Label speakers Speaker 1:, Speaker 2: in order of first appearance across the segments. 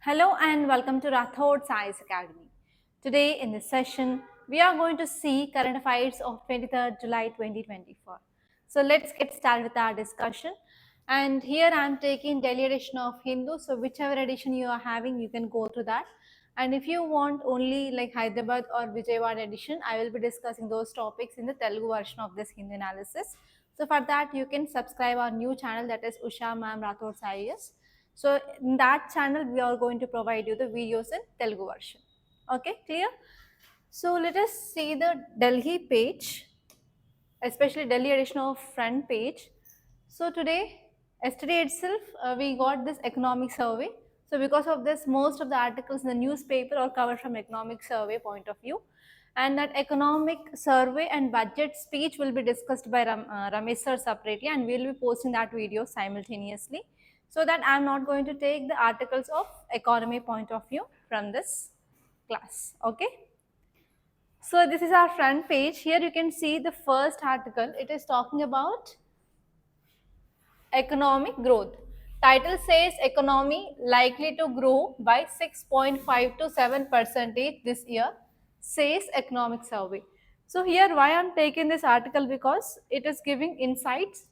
Speaker 1: Hello and welcome to Rathods Science Academy. Today in this session, we are going to see current affairs of 23rd July 2024. So let's get started with our discussion. And here I am taking daily edition of Hindu. So whichever edition you are having, you can go to that. And if you want only like Hyderabad or Vijayawada edition, I will be discussing those topics in the Telugu version of this Hindu analysis. So for that, you can subscribe our new channel, that is Usha Ma'am Rathods IAS. So in that channel, we are going to provide you the videos in Telugu version. Okay, clear? So let us see the Delhi page, especially Delhi edition of front page. So yesterday itself, we got this economic survey. So because of this, most of the articles in the newspaper are covered from economic survey point of view. And that economic survey and budget speech will be discussed by Ramesh sir separately, and we will be posting that video simultaneously, so that I am not going to take the articles of economy point of view from this class. Okay. So this is our front page. Here you can see the first article. It is talking about economic growth. Title says economy likely to grow by 6.5 to 7% this year, says economic survey. So here why I am taking this article, because it is giving insights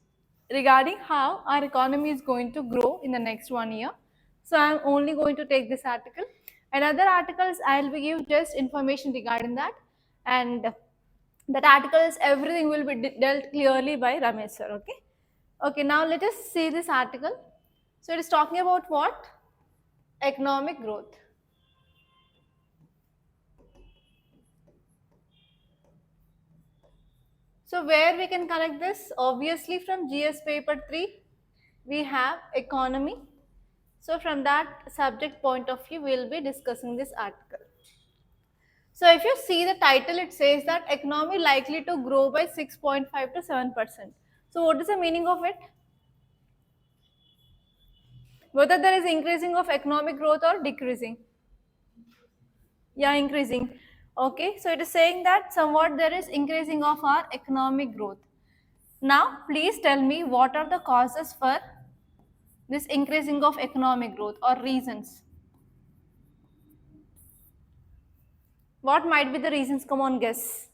Speaker 1: regarding how our economy is going to grow in the next 1 year. So I am only going to take this article, and other articles I will give just information regarding that, and that articles everything will be dealt clearly by Ramesh sir. Okay. Okay, now let us see this article. So it is talking about what? Economic growth. So where we can connect this? Obviously from GS paper 3, we have economy. So from that subject point of view, we will be discussing this article. So if you see the title, it says that economy likely to grow by 6.5 to 7%. So what is the meaning of it? Whether there is increasing of economic growth or decreasing? Yeah, increasing. Okay, so it is saying that somewhat there is increasing of our economic growth. Now, please tell me what are the causes for this increasing of economic growth or reasons? What might be the reasons? Come on, guess.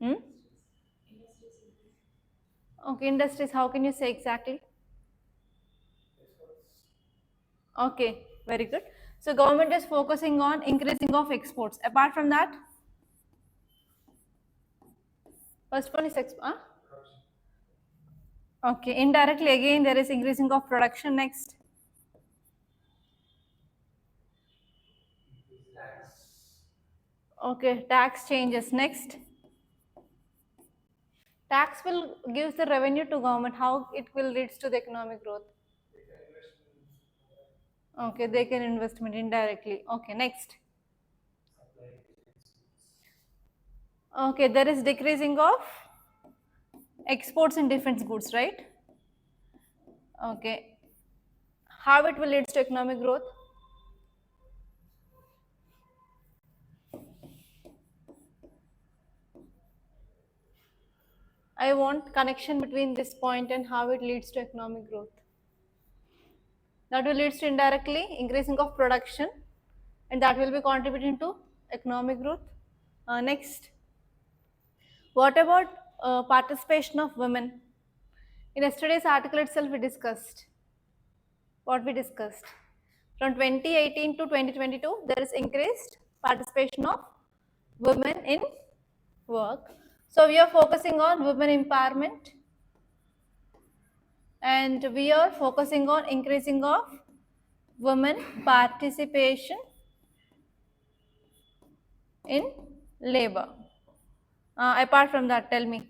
Speaker 1: Hmm? Okay, industries, how can you say exactly? Okay, very good. So government is focusing on increasing of exports. Apart from that, first one is export. Okay, indirectly again there is increasing of production. Next. Okay, tax changes. Next. Tax will gives the revenue to government. How it will leads to the economic growth? Okay, they can investment indirectly. Okay, next. Okay, there is decreasing of exports in defense goods, right? Okay. How it will leads to economic growth? I want connection between this point and how it leads to economic growth. That will leads to indirectly increasing of production, and that will be contributing to economic growth. Next. What about participation of women? In yesterday's article itself, we discussed what we discussed. From 2018 to 2022, there is increased participation of women in work. So we are focusing on women empowerment, and we are focusing on increasing of women participation in labor. Apart from that, tell me.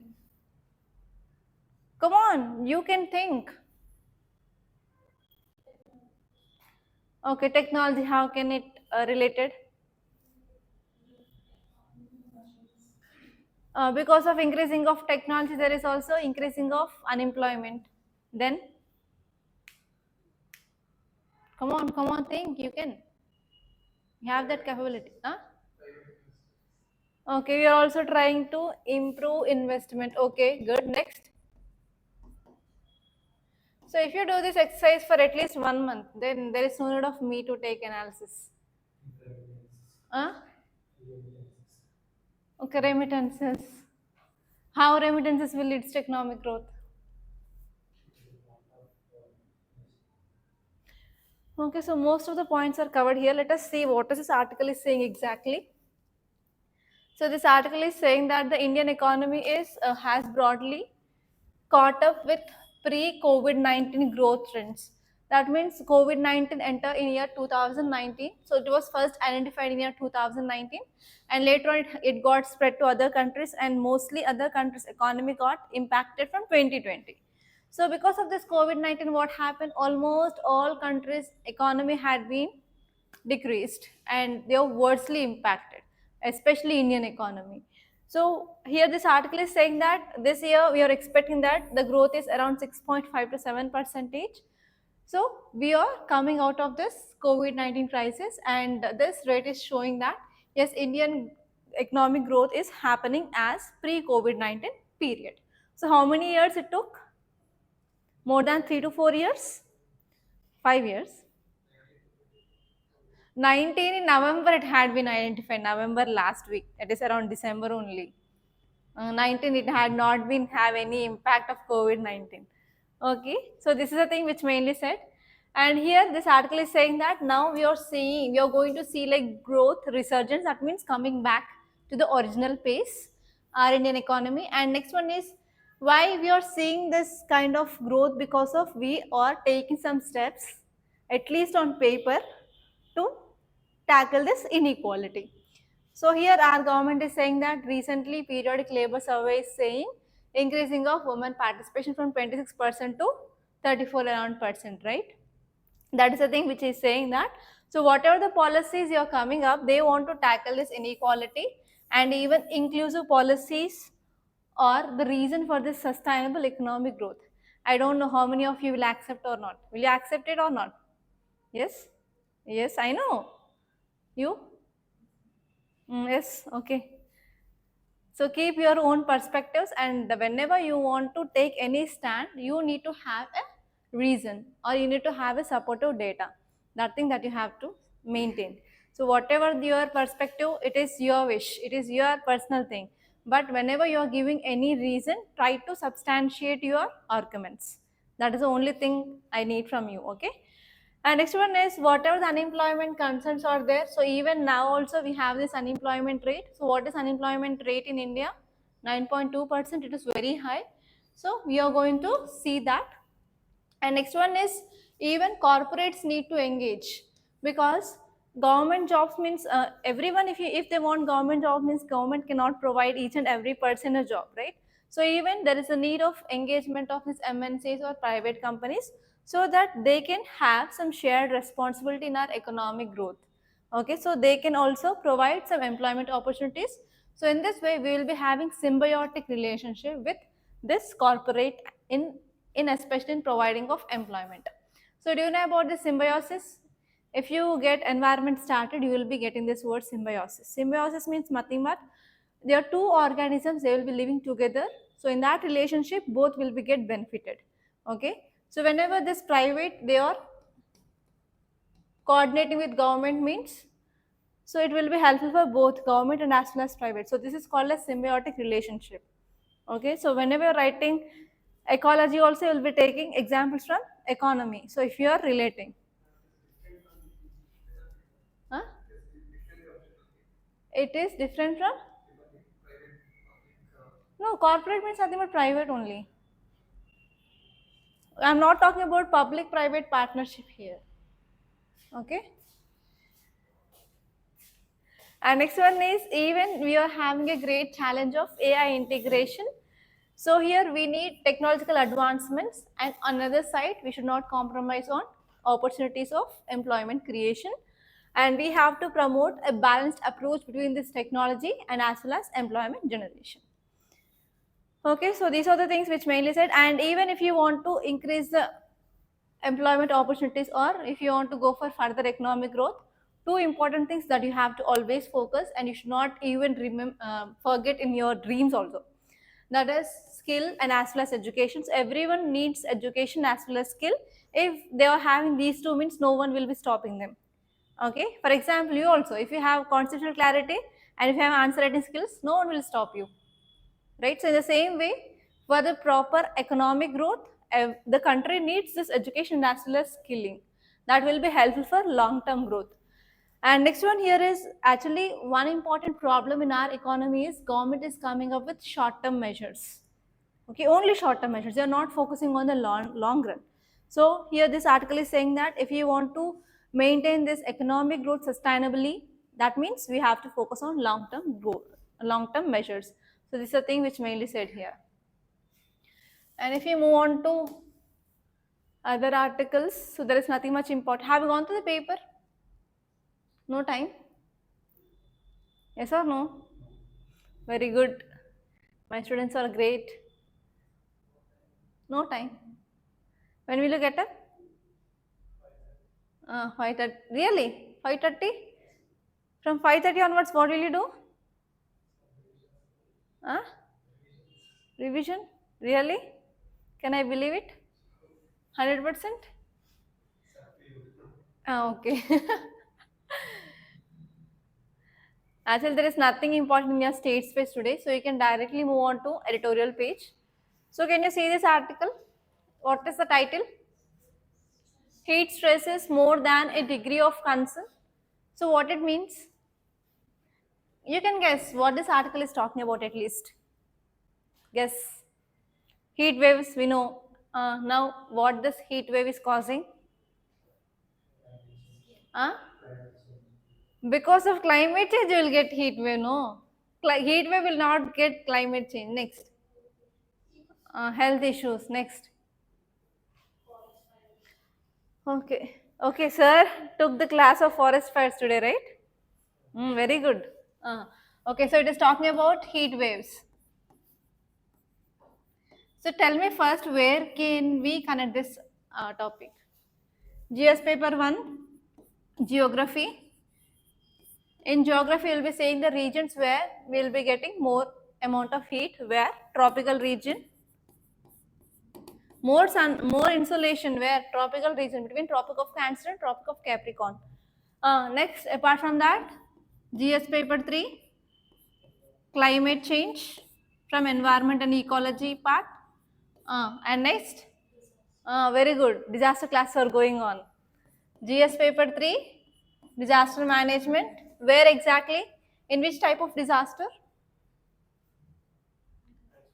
Speaker 1: Come on, you can think. Okay, technology, how can it related? Because of increasing of technology, there is also increasing of unemployment. Then, come on, think, you can. You have that capability. Huh? Okay, we are also trying to improve investment. Okay, good. Next. So if you do this exercise for at least 1 month, then there is no need of me to take analysis. Okay, remittances. How remittances will lead to economic growth? Okay, so most of the points are covered here. Let us see what this article is saying exactly. So this article is saying that the Indian economy has broadly caught up with pre-COVID-19 growth trends. That means COVID-19 entered in year 2019. So it was first identified in year 2019, and later on it got spread to other countries, and mostly other countries' economy got impacted from 2020. So because of this COVID-19, what happened? Almost all countries' economy had been decreased and they are worstly impacted, especially Indian economy. So here this article is saying that this year we are expecting that the growth is around 6.5 to 7%. So we are coming out of this COVID-19 crisis, and this rate is showing that yes, Indian economic growth is happening as pre-COVID-19 period. So how many years it took? More than 3 to 4 years? 5 years? 19 in November it had been identified, November last week, that is around December only. 19 it had not been have any impact of COVID-19. Okay, so this is the thing which mainly said. And here this article is saying that now we are going to see like growth resurgence, that means coming back to the original pace, our Indian economy. And next one is why we are seeing this kind of growth, because of we are taking some steps, at least on paper, to tackle this inequality. So here our government is saying that recently periodic labor survey is saying increasing of women participation from 26% to 34 around percent, right? That is the thing which is saying that. So whatever the policies you are coming up, they want to tackle this inequality, and even inclusive policies are the reason for this sustainable economic growth. I don't know how many of you will accept or not. Will you accept it or not? Yes? Yes, I know. You? Yes, okay. So keep your own perspectives, and whenever you want to take any stand, you need to have a reason, or you need to have a supportive data. That thing that you have to maintain. So whatever your perspective, it is your wish, it is your personal thing. But whenever you are giving any reason, try to substantiate your arguments. That is the only thing I need from you, okay? And next one is whatever the unemployment concerns are there. So even now also we have this unemployment rate. So what is unemployment rate in India? 9.2%. It is very high. So we are going to see that. And next one is even corporates need to engage, because government jobs means everyone, if they want government job, means government cannot provide each and every person a job, right? So even there is a need of engagement of these MNCs or private companies, so that they can have some shared responsibility in our economic growth. Okay, so they can also provide some employment opportunities. So in this way we will be having symbiotic relationship with this corporate in especially in providing of employment. So do you know about the symbiosis? If you get environment started, you will be getting this word symbiosis. Symbiosis means nothing but there are two organisms, they will be living together. So in that relationship, both will be get benefited. Okay. So whenever this private, they are coordinating with government means, so it will be helpful for both government and as well as private. So this is called a symbiotic relationship. Okay. So whenever you're writing ecology also, you will be taking examples from economy. So if you are relating. Huh? It is different from? No, corporate means nothing but private only. I'm not talking about public-private partnership here. Okay. And next one is even we are having a great challenge of AI integration. So here we need technological advancements, and on the other side we should not compromise on opportunities of employment creation, and we have to promote a balanced approach between this technology and as well as employment generation. Okay, so these are the things which mainly said. And even if you want to increase the employment opportunities, or if you want to go for further economic growth, two important things that you have to always focus, and you should not even forget in your dreams also. that is skill and as well as education. So everyone needs education as well as skill. If they are having these two means, no one will be stopping them. Okay, for example, you also, if you have conceptual clarity and if you have answer writing skills, no one will stop you, right? So in the same way, for the proper economic growth, the country needs this education as well as skilling. That will be helpful for long-term growth. And next one here is actually one important problem in our economy is government is coming up with short-term measures. Okay, only short-term measures. They are not focusing on the long run. So here this article is saying that if you want to maintain this economic growth sustainably, that means we have to focus on long-term growth, long-term measures. So this is a thing which mainly said here. And if you move on to other articles, so there is nothing much important. Have you gone through the paper? No time? Yes or no? Very good. My students are great. No time. When will you get up? 5:30. Really? 5:30? From 5:30 onwards, what will you do? Revision? Really? Can I believe it? 100%? Okay. Actually, there is nothing important in your state space today, so you can directly move on to editorial page. So can you see this article? What is the title? Heat stress is more than a degree of concern. So what it means? You can guess what this article is talking about at least. Guess. Heat waves, we know. Now what this heat wave is causing? Because of climate change, you will get heat wave, no? Heat wave will not get climate change. Next. Health issues. Next. Okay. Okay, sir took the class of forest fires today, right? Very good. Okay, so it is talking about heat waves. So tell me first, where can we connect this topic? GS paper 1, geography. In geography, we will be saying the regions where we will be getting more amount of heat, where tropical region, more sun, more insolation, where tropical region between Tropic of Cancer and Tropic of Capricorn. Next, apart from that, GS paper 3, climate change from environment and ecology part. And next, very good, disaster classes are going on. GS paper 3, disaster management. Where exactly? In which type of disaster?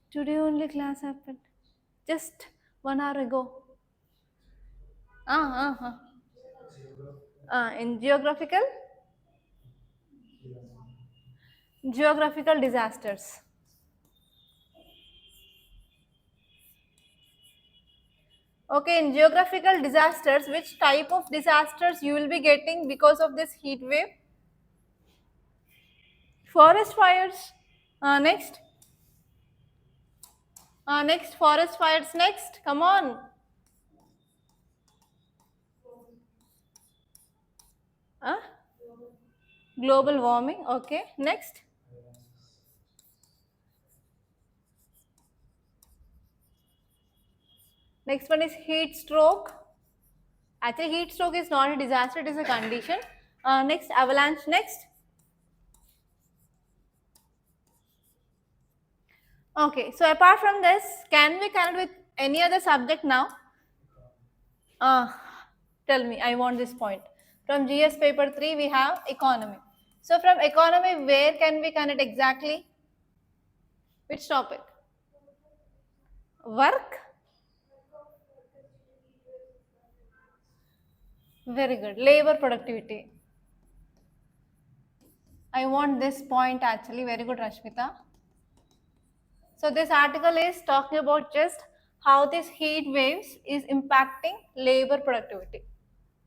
Speaker 1: Today only class happened. Just 1 hour ago. In geographical disasters. Okay, in geographical disasters, which type of disasters you will be getting because of this heat wave? Forest fires. Next. Next, forest fires. Next, come on. Global warming. Okay, next. Next one is heat stroke. Actually, heat stroke is not a disaster, it is a condition. Next, avalanche. Next. Okay, so apart from this, can we connect with any other subject now? Tell me, I want this point. From GS paper 3, we have economy. So from economy, where can we connect exactly? Which topic? Work? Very good. Labor productivity. I want this point actually. Very good, Rashmita. So this article is talking about just how this heat waves is impacting labor productivity.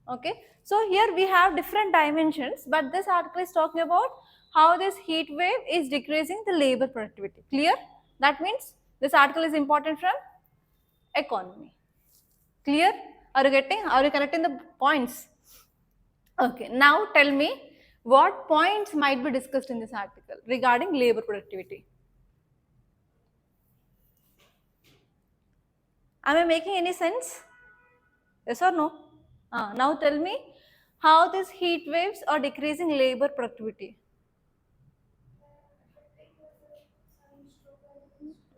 Speaker 1: Okay. So here we have different dimensions, but this article is talking about how this heat wave is decreasing the labor productivity. Clear? That means this article is important from economy. Clear? Are you connecting the points? Okay, now tell me what points might be discussed in this article regarding labor productivity. Am I making any sense? Yes or no? Now tell me how these heat waves are decreasing labor productivity.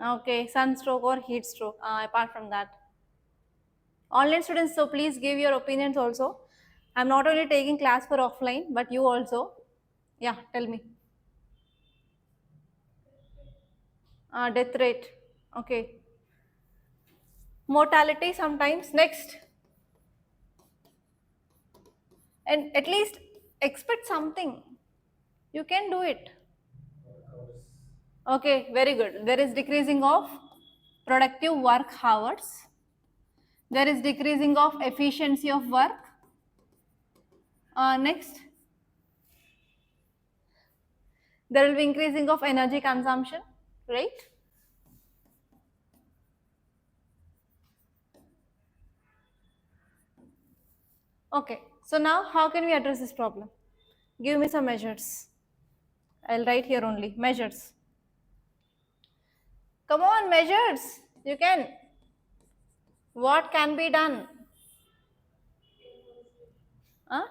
Speaker 1: Okay, sunstroke or heat stroke, apart from that. Online students, so please give your opinions also. I'm not only taking class for offline, but you also. Yeah, tell me. Death rate. Okay. Mortality sometimes. Next. And at least expect something. You can do it. Okay, very good. There is decreasing of productive work hours. There is decreasing of efficiency of work. Next, there will be increasing of energy consumption, right? Okay, so now how can we address this problem? Give me some measures. I'll write here only, measures. Come on, measures. You can. What can be done? Huh?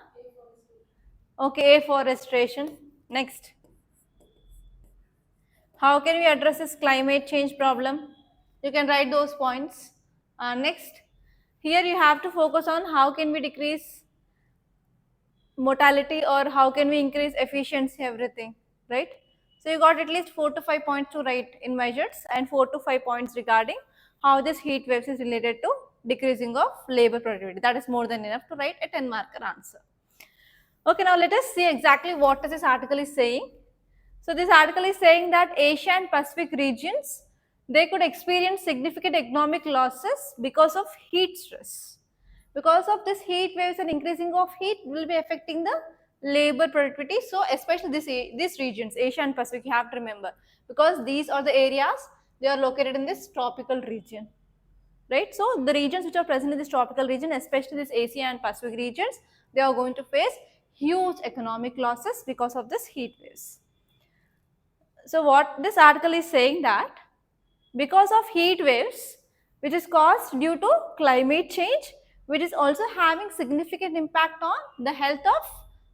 Speaker 1: Okay, afforestation. Next. How can we address this climate change problem? You can write those points. Next. Here you have to focus on how can we decrease mortality or how can we increase efficiency, everything, right? So you got at least 4 to 5 points to write in measures and 4 to 5 points regarding how this heat waves is related to decreasing of labor productivity. That is more than enough to write a 10 marker answer. Okay, now let us see exactly what this article is saying. So this article is saying that Asia and Pacific regions, they could experience significant economic losses because of heat stress. Because of this heat waves and increasing of heat will be affecting the labor productivity. So especially these regions, Asia and Pacific, you have to remember, because these are the areas, they are located in this tropical region, right? So the regions which are present in this tropical region, especially this Asia and Pacific regions, they are going to face huge economic losses because of this heat waves. So what this article is saying that because of heat waves, which is caused due to climate change, which is also having significant impact on the health of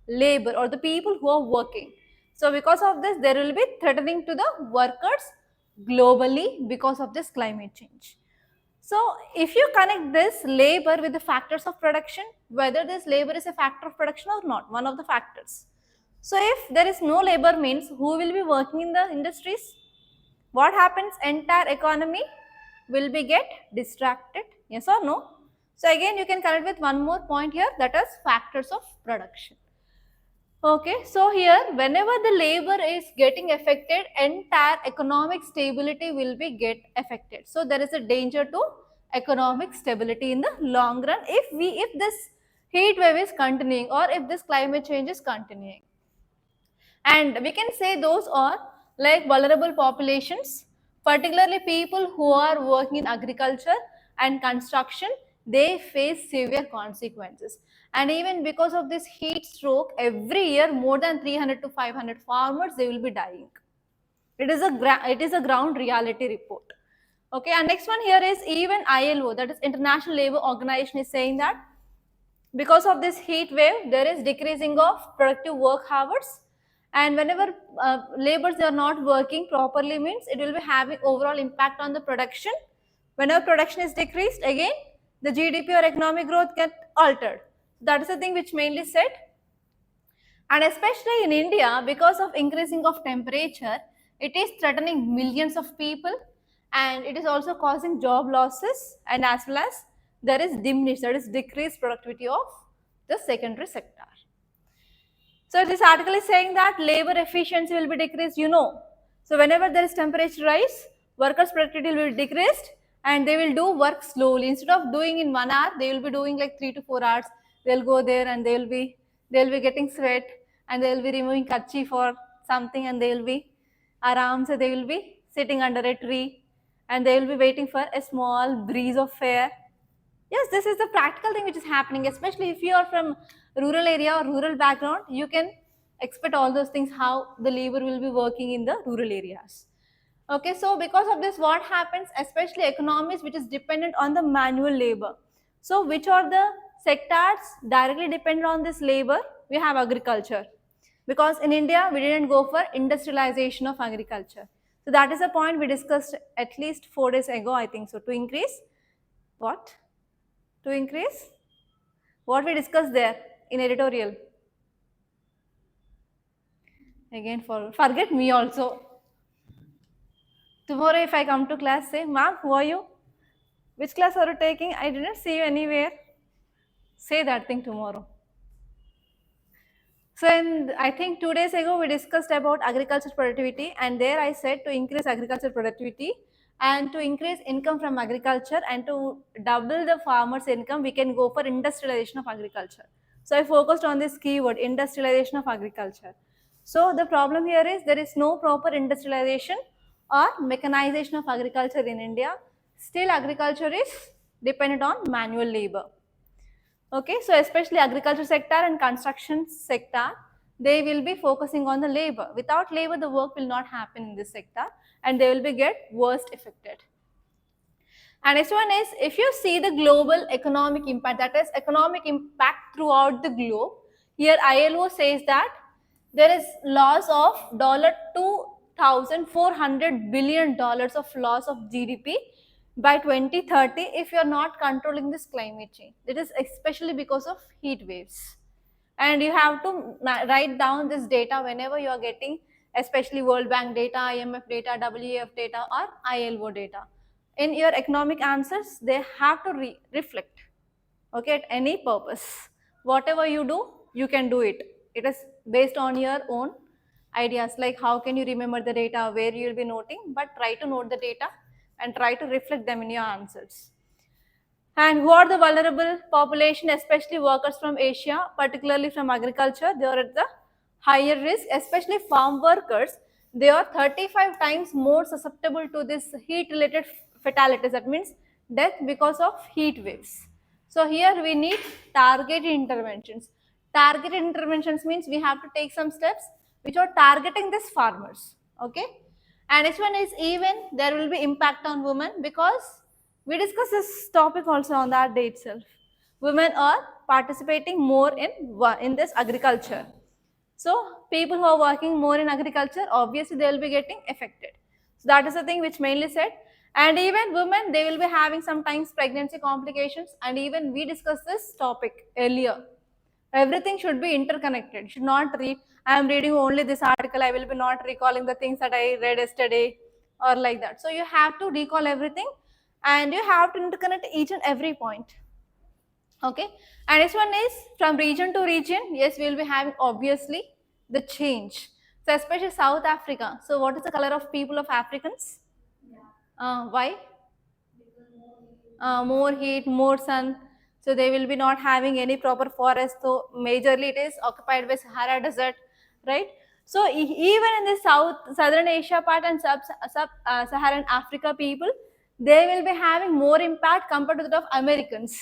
Speaker 1: labor or the people who are working. So because of this, there will be threatening to the workers globally because of this climate change. So if you connect this labor with the factors of production, whether this labor is a factor of production or not, one of the factors. So if there is no labor means who will be working in the industries? What happens? Entire economy will be get distracted, yes or no? So again you can connect with one more point here, that is factors of production. Okay, so here whenever the labor is getting affected, entire economic stability will be get affected. So there is a danger to economic stability in the long run if this heat wave is continuing or if this climate change is continuing. And we can say those are like vulnerable populations, particularly people who are working in agriculture and construction, they face severe consequences. And even because of this heat stroke, every year more than 300 to 500 farmers, they will be dying. It is a ground reality report. Okay, and next one here is even ILO, that is International Labour Organization, is saying that because of this heat wave, there is decreasing of productive work hours, and whenever laborers are not working properly means it will be having overall impact on the production. Whenever production is decreased, again the GDP or economic growth get altered. That is the thing which mainly said. And especially in India, because of increasing of temperature, it is threatening millions of people, and it is also causing job losses, and as well as there is diminished, that is decreased productivity of the secondary sector. So this article is saying that labor efficiency will be decreased, you know. So whenever there is temperature rise, workers' productivity will be decreased and they will do work slowly. Instead of doing in 1 hour, they will be doing like 3 to 4 hours. They'll go there and they'll be getting sweat and they'll be removing kerchief or something, and they will be aram, so they will be sitting under a tree and they will be waiting for a small breeze of air. Yes, this is the practical thing which is happening, especially if you are from rural area or rural background, you can expect all those things, how the labor will be working in the rural areas. Okay, so because of this, what happens, especially economies which is dependent on the manual labor. So which are the sectors directly dependent on this labor? We have agriculture. Because in India, we didn't go for industrialization of agriculture. So that is a point we discussed at least 4 days ago, I think so. To increase what? To increase what we discussed there in editorial. Again, forget me also. Tomorrow if I come to class, say, ma'am, who are you? Which class are you taking? I didn't see you anywhere. Say that thing tomorrow. So I think 2 days ago we discussed about agriculture productivity, and there I said to increase agriculture productivity and to increase income from agriculture and to double the farmer's income, we can go for industrialization of agriculture. So I focused on this keyword, industrialization of agriculture. So the problem here is there is no proper industrialization or mechanization of agriculture in India. Still agriculture is dependent on manual labor. Okay, so especially agriculture sector and construction sector, they will be focusing on the labor. Without labor, the work will not happen in this sector and they will be get worst affected. And next one is, if you see the global economic impact, that is economic impact throughout the globe, here ILO says that there is loss of $2,400 billion of loss of GDP by 2030 if you are not controlling this climate change. It is especially because of heat waves. And you have to write down this data whenever you are getting, especially World Bank data, IMF data, WEF data or ILO data. In your economic answers, they have to reflect, okay, at any purpose. Whatever you do, you can do it. It is based on your own ideas, like how can you remember the data, where you will be noting, but try to note the data and try to reflect them in your answers. And who are the vulnerable population, especially workers from Asia, particularly from agriculture, they are at the higher risk, especially farm workers. They are 35 times more susceptible to this heat-related fatalities, that means death because of heat waves. So here we need targeted interventions. Targeted interventions means we have to take some steps which are targeting these farmers, okay? And next one is, even there will be impact on women, because we discussed this topic also on that day itself. Women are participating more in this agriculture. So people who are working more in agriculture, obviously they will be getting affected. So that is the thing which mainly said. And even women, they will be having sometimes pregnancy complications, and even we discussed this topic earlier. Everything should be interconnected. Should not read, I am reading only this article, I will be not recalling the things that I read yesterday or like that. So you have to recall everything and you have to interconnect each and every point. Okay, and this one is from region to region. Yes, we will be having obviously the change. So especially South Africa. So what is the color of people of Africans? Why? More heat, more sun. So they will be not having any proper forest. So majorly it is occupied by Sahara Desert, right? So even in the southern Asia part and sub-Saharan Africa people, they will be having more impact compared to that of Americans.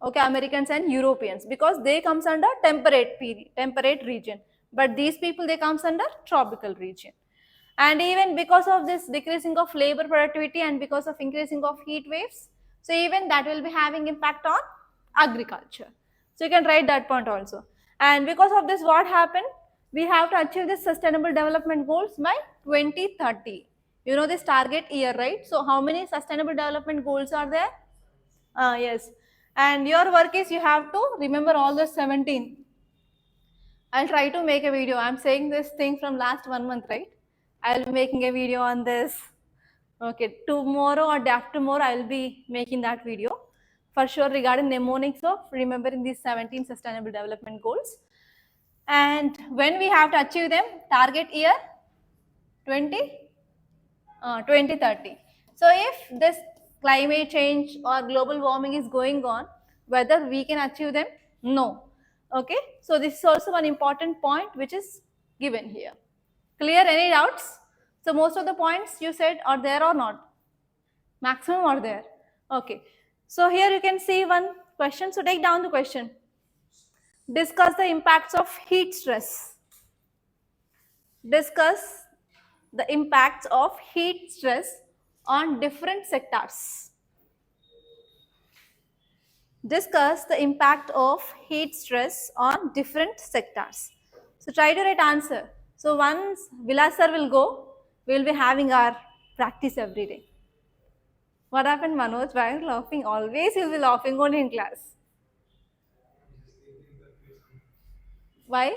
Speaker 1: Okay, Americans and Europeans, because they comes under temperate region, but these people, they comes under tropical region. And even because of this decreasing of labor productivity and because of increasing of heat waves, so even that will be having impact on agriculture. So you can write that point also. And because of this, what happened? We have to achieve the sustainable development goals by 2030. You know this target year, right? So how many sustainable development goals are there? Yes. And your work is, you have to remember all the 17. I'll try to make a video. I'm saying this thing from last 1 month, right? I'll be making a video on this. Okay, tomorrow or day after tomorrow, I'll be making that video for sure regarding mnemonics of remembering these 17 sustainable development goals. And when we have to achieve them, target year 2030. So if this climate change or global warming is going on, whether we can achieve them? No. Okay, so this is also one important point which is given here. Clear? Any doubts? So most of the points you said are there or not? Maximum are there. Okay, so here you can see one question. So take down the question. Discuss the impacts of heat stress. Discuss the impacts of heat stress on different sectors. Discuss the impact of heat stress on different sectors. So try to write answer. So once Vilas sir will go, we will be having our practice every day. What happened, Manoj? Why are you laughing? Always you'll be laughing only in class. Why?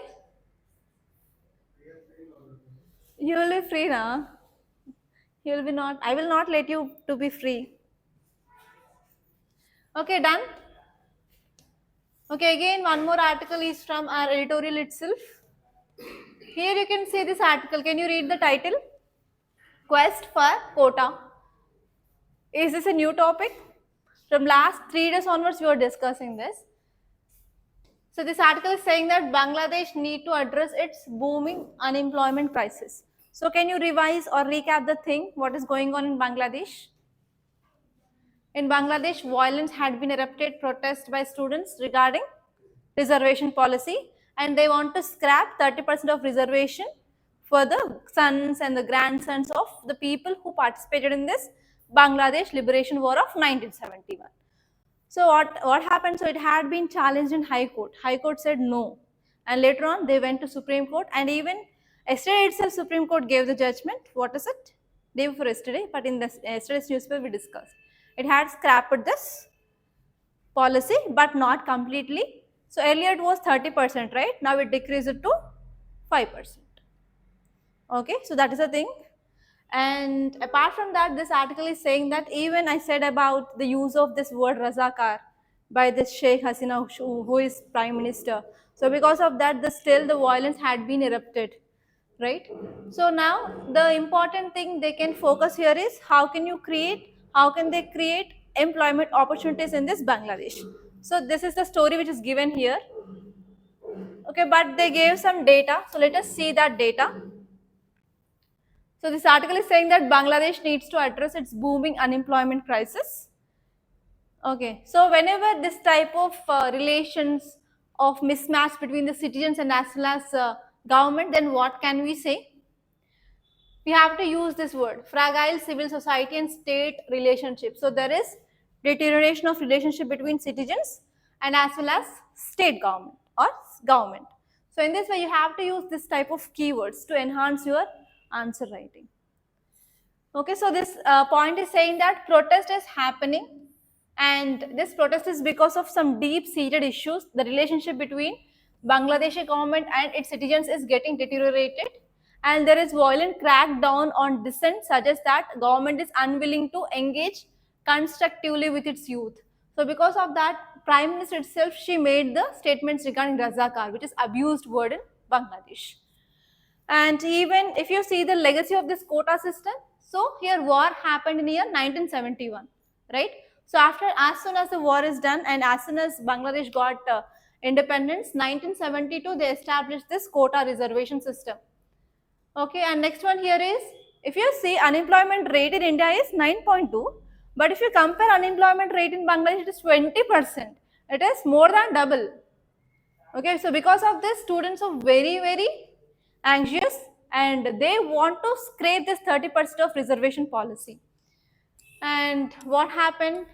Speaker 1: You will be free now. You will be not. I will not let you to be free. Okay, done. Okay, again one more article is from our editorial itself. Here you can see this article. Can you read the title? Quest for quota. Is this a new topic? From last 3 days onwards we are discussing this. So this article is saying that Bangladesh need to address its booming unemployment crisis. So can you revise or recap the thing, what is going on in Bangladesh? In Bangladesh, violence had been erupted protest by students regarding reservation policy, and they want to scrap 30% of reservation for the sons and the grandsons of the people who participated in this Bangladesh Liberation War of 1971. So what happened? So it had been challenged in High Court. High Court said no, and later on they went to Supreme Court, and even yesterday itself Supreme Court gave the judgment. What is it? Day before yesterday, but in this yesterday's newspaper we discussed. It had scrapped this policy, but not completely. So earlier it was 30%, right? Now it decreased it to 5%. Okay, so that is the thing. And apart from that, this article is saying that even I said about the use of this word Razakar by this Sheikh Hasina, who is Prime Minister. So because of that, still the violence had been erupted, right? So now the important thing they can focus here is how can they create employment opportunities in this Bangladesh. So this is the story which is given here. Okay, but they gave some data. So let us see that data. So this article is saying that Bangladesh needs to address its booming unemployment crisis. Okay, so whenever this type of relations of mismatch between the citizens and as well as government, then what can we say? We have to use this word, fragile civil society and state relationship. So there is deterioration of relationship between citizens and as well as state government or government. So in this way, you have to use this type of keywords to enhance your answer writing. Okay, so this point is saying that protest is happening, and this protest is because of some deep-seated issues. The relationship between Bangladeshi government and its citizens is getting deteriorated, and there is violent crackdown on dissent, suggests that government is unwilling to engage constructively with its youth. So because of that, Prime Minister itself, she made the statements regarding Razakar, which is abused word in Bangladesh. And even if you see the legacy of this quota system, so here war happened in year 1971, right? So as soon as the war is done and as soon as Bangladesh got independence, 1972, they established this quota reservation system. Okay, and next one here is, if you see unemployment rate in India is 9.2, but if you compare unemployment rate in Bangladesh, it is 20%. It is more than double. Okay, so because of this, students are very anxious and they want to scrape this 30% of reservation policy. And what happened?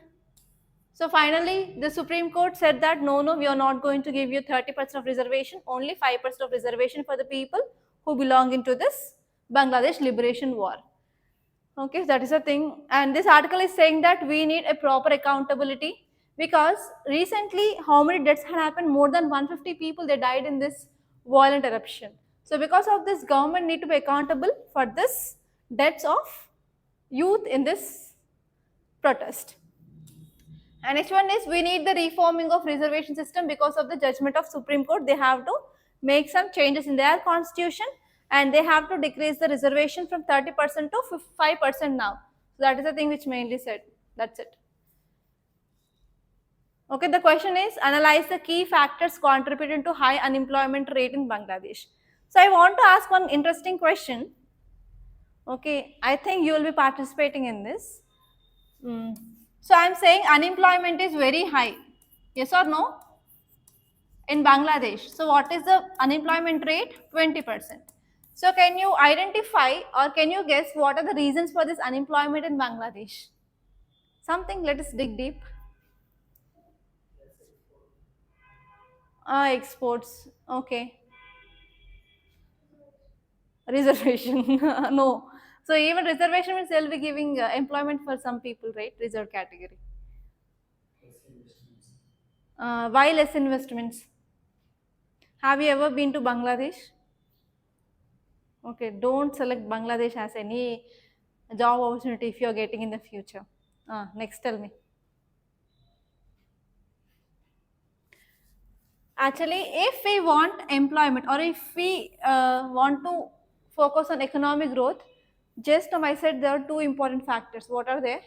Speaker 1: So finally, the Supreme Court said that no, we are not going to give you 30% of reservation, only 5% of reservation for the people who belong into this Bangladesh Liberation War. Okay, that is a thing. And this article is saying that we need a proper accountability, because recently how many deaths had happened? More than 150 people, they died in this violent eruption. So because of this, government need to be accountable for this deaths of youth in this protest. And next one is, we need the reforming of reservation system. Because of the judgment of Supreme Court, they have to make some changes in their constitution and they have to decrease the reservation from 30% to 5% now. So that is the thing which mainly said. That's it. Okay, the question is, analyze the key factors contributing to high unemployment rate in Bangladesh. So I want to ask one interesting question. Okay, I think you will be participating in this. So I am saying unemployment is very high. Yes or no? In Bangladesh. So what is the unemployment rate? 20%. So can you identify or can you guess what are the reasons for this unemployment in Bangladesh? Something, let us dig deep. Exports. Okay. Reservation. No. So even reservation means they'll be giving employment for some people, right? Reserved category. Why less investments? Have you ever been to Bangladesh? Okay, don't select Bangladesh as any job opportunity if you're getting in the future. Next, tell me. Actually, if we want employment or if we want to focus on economic growth, just on my side, there are two important factors. What are they?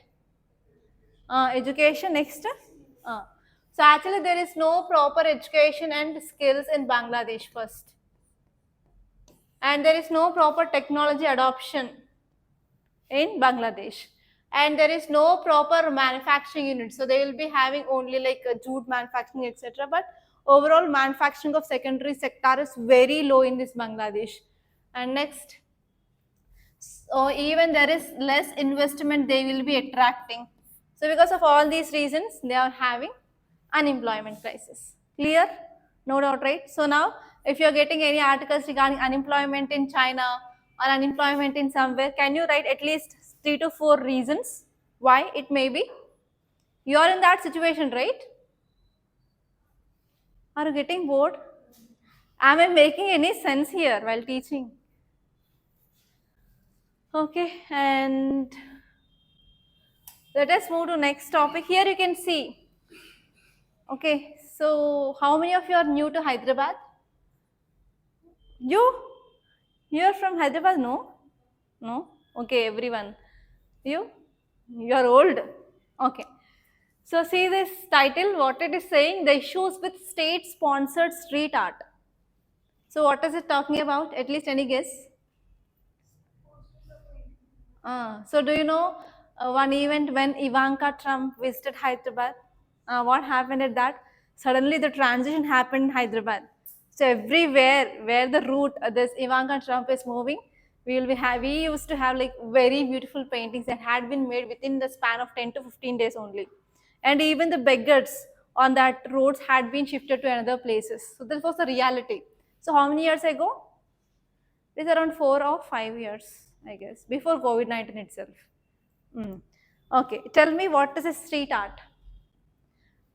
Speaker 1: Education next. Uh, so actually, there is no proper education and skills in Bangladesh first, and there is no proper technology adoption in Bangladesh, and there is no proper manufacturing unit. So they will be having only like jute manufacturing, etc. But overall manufacturing of secondary sector is very low in this Bangladesh. And next, so even there is less investment they will be attracting. So because of all these reasons, they are having unemployment crisis. Clear? No doubt, right? So now, if you're getting any articles regarding unemployment in China or unemployment in somewhere, can you write at least 3 to 4 reasons why it may be? You're in that situation, right? Are you getting bored? Am I making any sense here while teaching? Okay, and let us move to next topic. Here you can see. Okay, so how many of you are new to Hyderabad? You? You're from Hyderabad? No? No? Okay, everyone. You? You're old. Okay. So see this title, what it is saying, the issues with state-sponsored street art. So what is it talking about? At least any guess? So do you know one event when Ivanka Trump visited Hyderabad? What happened at that? Suddenly the transition happened in Hyderabad. So everywhere where the route this Ivanka Trump is moving, we used to have like very beautiful paintings that had been made within the span of 10 to 15 days only. And even the beggars on that roads had been shifted to another places. So this was the reality. So how many years ago? It is around 4 or 5 years, I guess, before COVID-19 itself. Okay, tell me what is a street art?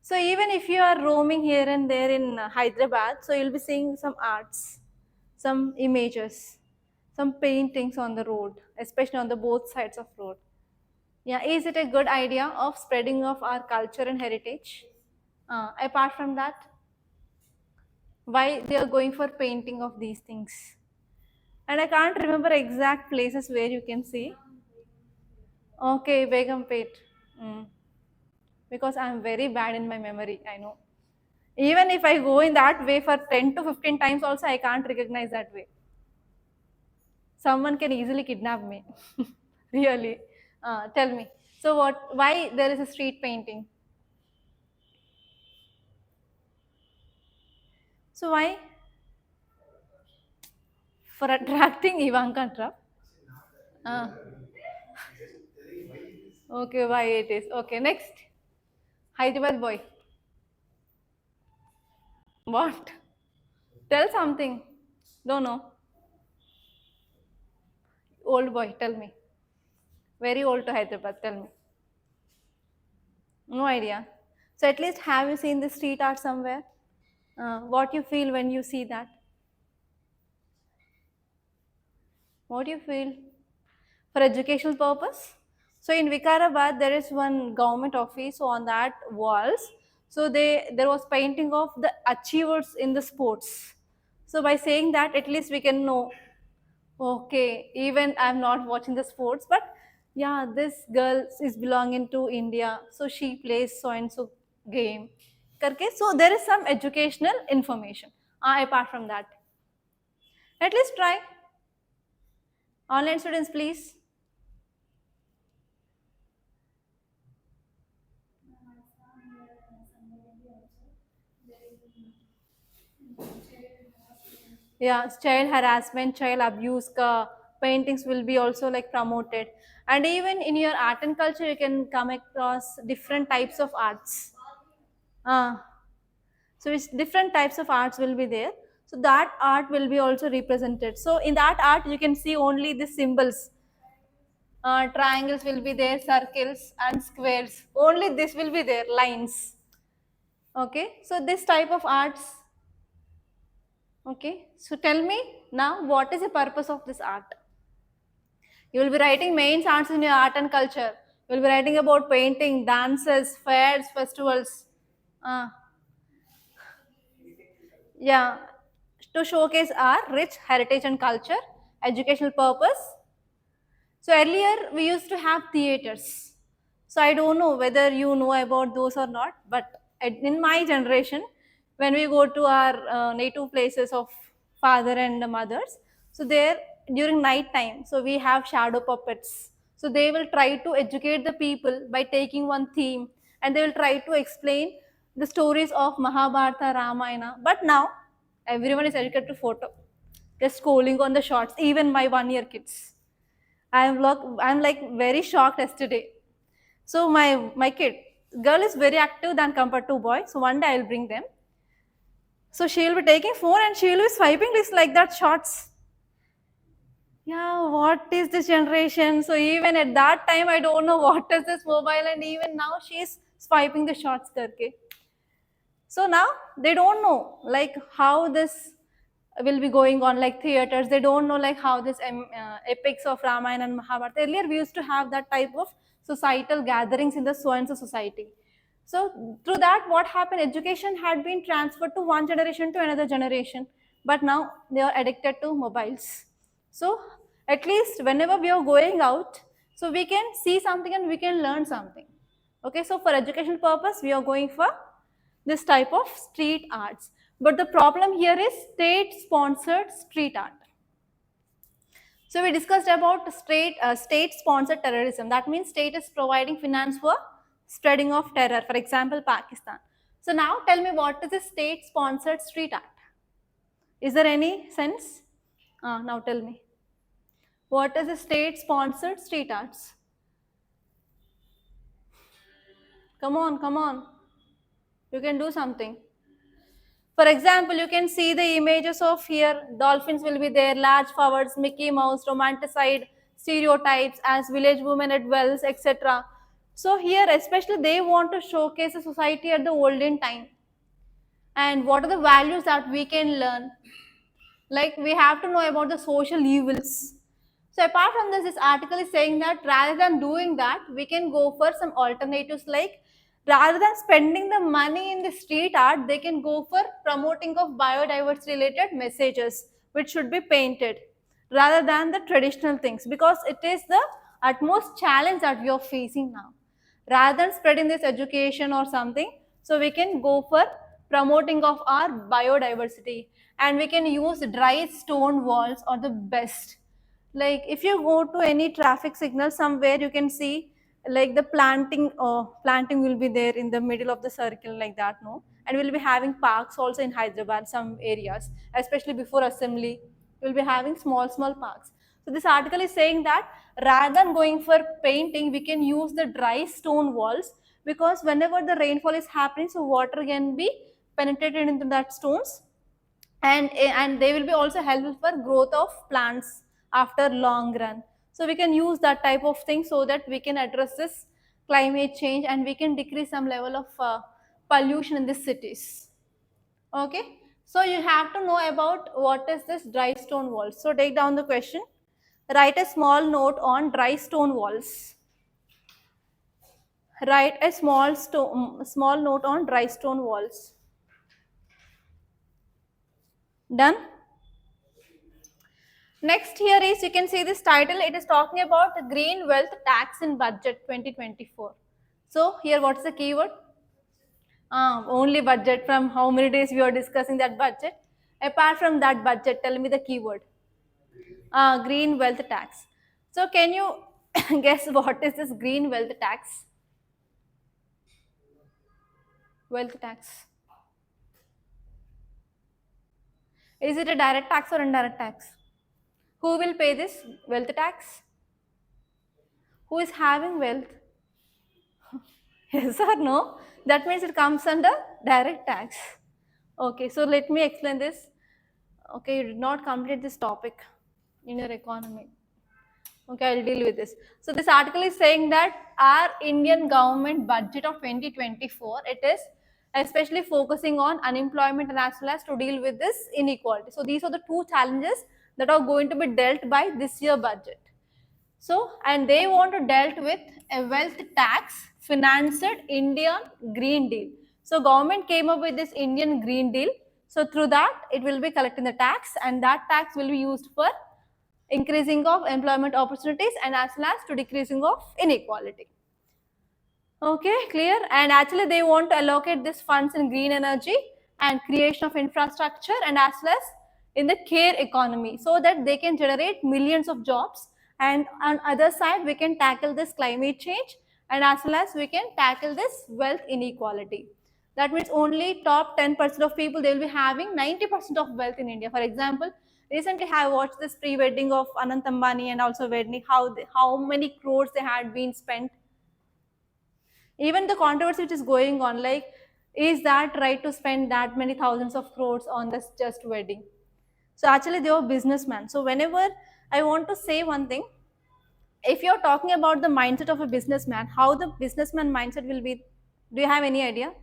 Speaker 1: So even if you are roaming here and there in Hyderabad, so you'll be seeing some arts, some images, some paintings on the road, especially on the both sides of road. Yeah, is it a good idea of spreading of our culture and heritage? Apart from that, why they are going for painting of these things? And I can't remember exact places where you can see. Okay, Begumpet. Mm. Because I'm very bad in my memory, I know. Even if I go in that way for 10 to 15 times also, I can't recognize that way. Someone can easily kidnap me. Really. Tell me. So why there is a street painting? So why? For attracting Ivanka Trump? Uh, okay, why it is. Okay, next. Hyderabad boy. What? Tell something. Don't know. Old boy, tell me. Very old to Hyderabad, tell me. No idea. So at least have you seen the street art somewhere? What you feel when you see that? What do you feel? For educational purpose? So in Vikarabad, there is one government office. So on that walls, so there was painting of the achievers in the sports. So by saying that, at least we can know. Okay, even I'm not watching the sports, but yeah, this girl is belonging to India, so she plays so and so game. Karke, so there is some educational information. Apart from that, at least try. Online students, please. Yeah, child harassment, child abuse paintings will be also like promoted. And even in your art and culture you can come across different types of arts. uh, so it's different types of arts will be there, so that art will be also represented. So in that art you can see only the symbols. Triangles will be there, circles and squares, only this will be there, lines. Okay, so this type of arts. Okay, so tell me now, what is the purpose of this art? You will be writing main arts in your art and culture. You will be writing about painting, dances, fairs, festivals. Uh, yeah, to showcase our rich heritage and culture, educational purpose. So earlier we used to have theaters. So I don't know whether you know about those or not, but in my generation, when we go to our native places of father and mothers, so there during night time, so we have shadow puppets. So they will try to educate the people by taking one theme, and they will try to explain the stories of Mahabharata, Ramayana. But now everyone is educated to photo, just scrolling on the shots, even my 1 year kids. I'm like very shocked yesterday. So my kid, girl is very active than compared to boy. So one day I'll bring them. So she'll be taking phone and she'll be swiping this like that shots. Yeah, what is this generation? So even at that time I don't know what is this mobile, and even now she's swiping the shots karke. So now they don't know like how this will be going on, like theaters. They don't know like how this epics of Ramayana and Mahabharata. Earlier we used to have that type of societal gatherings in the so and so society. So through that, what happened? Education had been transferred to one generation to another generation, but now they are addicted to mobiles. So at least whenever we are going out, so we can see something and we can learn something. Okay, so for educational purpose, we are going for this type of street arts. But the problem here is state-sponsored street art. So we discussed about state-sponsored terrorism. That means state is providing finance for spreading of terror. For example, Pakistan. So now tell me, what is a state-sponsored street art? Is there any sense? Now tell me. What is a state-sponsored street arts? Come on, come on. You can do something. For example, you can see the images of here, dolphins will be there, large flowers, Mickey Mouse, romanticide, stereotypes as village women at wells, etc. So here, especially they want to showcase a society at the olden time. And what are the values that we can learn? Like we have to know about the social evils. So apart from this, this article is saying that rather than doing that, we can go for some alternatives, like rather than spending the money in the street art, they can go for promoting of biodiversity related messages which should be painted rather than the traditional things, because it is the utmost challenge that we are facing now. Rather than spreading this education or something, so we can go for promoting of our biodiversity, and we can use dry stone walls or the best. Like if you go to any traffic signal somewhere, you can see like the planting will be there in the middle of the circle like that, no? And we'll be having parks also in Hyderabad, some areas, especially before assembly, we'll be having small parks. So this article is saying that rather than going for painting, we can use the dry stone walls, because whenever the rainfall is happening, so water can be penetrated into that stones, and they will be also helpful for growth of plants after long run. So we can use that type of thing so that we can address this climate change, and we can decrease some level of pollution in the cities. Okay, so you have to know about what is this dry stone walls. So take down the question, write a small note on dry stone walls. Write a small note on dry stone walls. Done? Next here is, you can see this title, it is talking about the green wealth tax in budget 2024. So here what is the keyword? Only budget. From how many days we are discussing that budget? Apart from that budget, tell me the keyword. Green wealth tax. So can you guess what is this green wealth tax? Wealth tax. Is it a direct tax or indirect tax? Who will pay this wealth tax? Who is having wealth? Yes or no? That means it comes under direct tax. Okay, so let me explain this. Okay, you did not complete this topic in your economy. Okay, I'll deal with this. So this article is saying that our Indian government budget of 2024, it is especially focusing on unemployment and as well as to deal with this inequality. So these are the two challenges that are going to be dealt by this year budget. So, and they want to dealt with a wealth tax financed Indian Green Deal. So government came up with this Indian Green Deal. So through that, it will be collecting the tax, and that tax will be used for increasing of employment opportunities and as well as to decreasing of inequality. Okay, clear? And actually they want to allocate these funds in green energy and creation of infrastructure and as well as in the care economy so that they can generate millions of jobs, and on other side we can tackle this climate change and as well as we can tackle this wealth inequality. That means only top 10% of people, they will be having 90% of wealth in India. For example, recently I watched this pre-wedding of Anant Ambani and also wedding, how many crores they had been spent. Even the controversy which is going on, like, is that right to spend that many thousands of crores on this just wedding? So actually they were businessmen. So whenever I want to say one thing, if you're talking about the mindset of a businessman, how the businessman mindset will be, do you have any idea?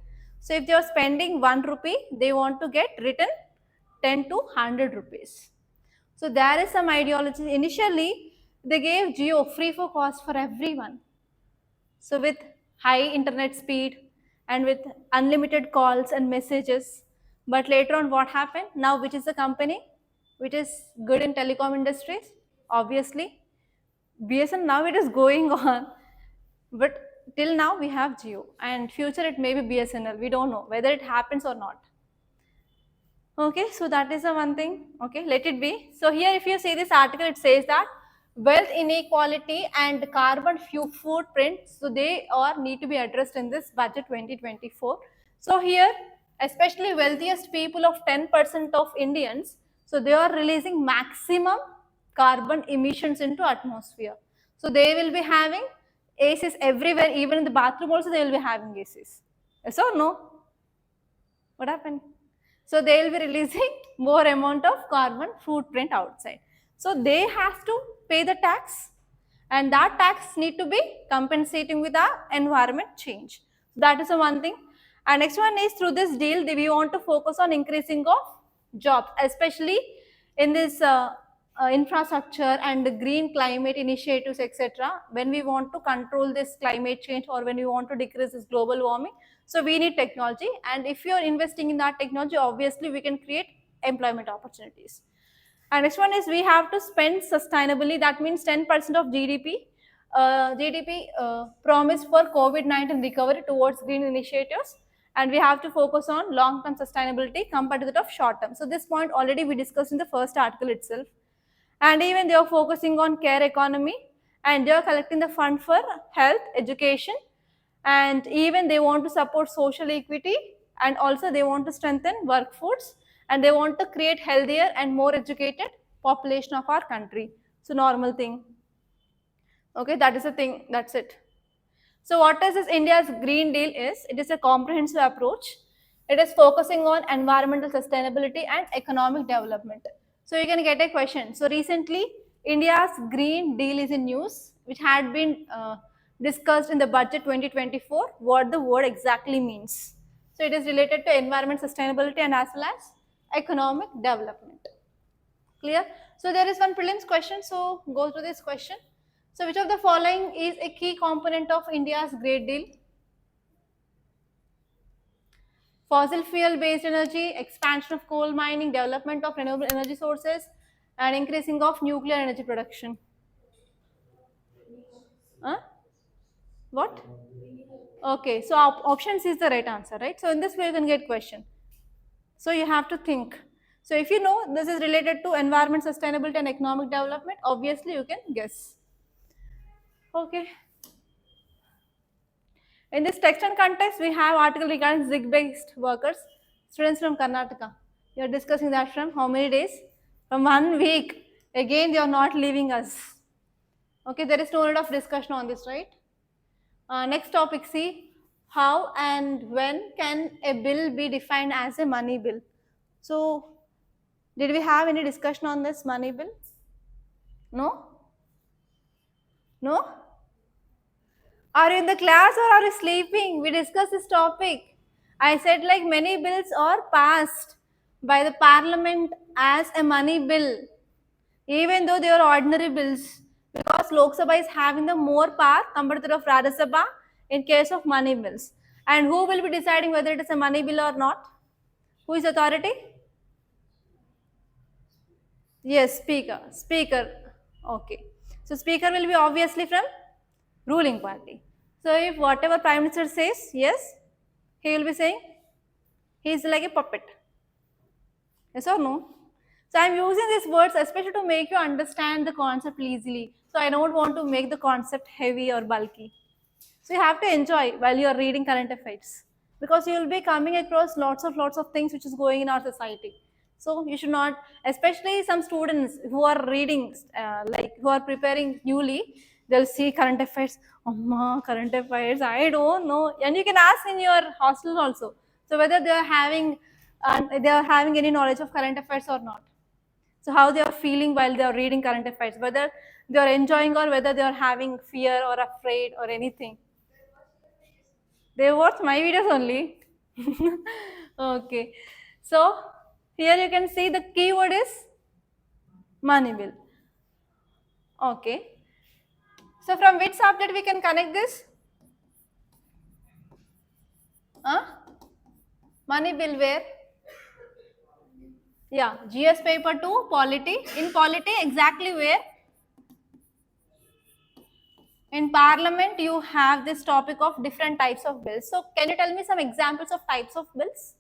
Speaker 1: So if they're spending 1 rupee, they want to get return 10 to 100 rupees. So there is some ideology. Initially, they gave Jio free for cost for everyone. So with high internet speed and with unlimited calls and messages. But later on what happened? Now which is the company which is good in telecom industries? Obviously BSN. Now it is going on, but till now we have Jio, and future it may be BSNL. We don't know whether it happens or not. Okay, so that is the one thing. Okay, let it be. So here if you see this article, it says that wealth inequality and carbon footprint, so they all need to be addressed in this budget 2024. So here, especially wealthiest people of 10% of Indians, so they are releasing maximum carbon emissions into atmosphere. So they will be having ACs everywhere, even in the bathroom also they will be having ACs. Yes or no? What happened? So they will be releasing more amount of carbon footprint outside. So they have to pay the tax, and that tax need to be compensating with the environment change. That is the one thing. And next one is, through this deal, we want to focus on increasing of jobs, especially in this infrastructure and green climate initiatives, etc. When we want to control this climate change or when we want to decrease this global warming, so we need technology, and if you are investing in that technology, obviously we can create employment opportunities. And next one is, we have to spend sustainably. That means 10% of GDP promise for COVID-19 recovery towards green initiatives, and we have to focus on long-term sustainability compared to that of short-term. So this point already we discussed in the first article itself. And even they are focusing on care economy, and they are collecting the fund for health, education, and even they want to support social equity, and also they want to strengthen workforce, and they want to create healthier and more educated population of our country. So normal thing. Okay, that is the thing, that's it. So what is this India's Green Deal is? It is a comprehensive approach. It is focusing on environmental sustainability and economic development. So you can get a question. So recently, India's Green Deal is in news, which had been discussed in the budget 2024, what the word exactly means. So it is related to environment sustainability and as well as economic development. Clear? So there is one prelims question, so go through this question. So which of the following is a key component of India's Green Deal? Fossil fuel based energy, expansion of coal mining, development of renewable energy sources, and increasing of nuclear energy production. Huh? What? Okay, so options is the right answer, right? So in this way you can get question. So you have to think. So if you know this is related to environment sustainability and economic development, obviously you can guess. Okay. In this text and context, we have article regarding zig-based workers, students from Karnataka. You are discussing that from how many days? From 1 week. Again, they are not leaving us. Okay, there is no need of discussion on this, right? Next topic, see, how and when can a bill be defined as a money bill? So, did we have any discussion on this money bill? No? No? Are you in the class or are you sleeping? We discussed this topic. I said like many bills are passed by the parliament as a money bill, even though they are ordinary bills, because Lok Sabha is having the more power compared to the Rajya Sabha in case of money bills. And who will be deciding whether it is a money bill or not? Who is authority? Yes, speaker. Speaker. Okay. So speaker will be obviously from ruling party. So if whatever Prime Minister says, yes, he will be saying he is like a puppet. Yes or no? So I am using these words especially to make you understand the concept easily. So I don't want to make the concept heavy or bulky. So you have to enjoy while you are reading current affairs, because you will be coming across lots of things which is going in our society. So you should not, especially some students who are reading, like who are preparing newly, they'll see current affairs. Oh, current affairs, I don't know. And you can ask in your hostel also. So whether they are having any knowledge of current affairs or not. So how they are feeling while they are reading current affairs, whether they are enjoying or whether they are having fear or afraid or anything. They watch my videos only. Okay. So here you can see the keyword is money bill. Okay. So from which subject we can connect this? Money bill where? Yeah, GS paper 2, polity. In polity, exactly where? In parliament, you have this topic of different types of bills. So can you tell me some examples of types of bills?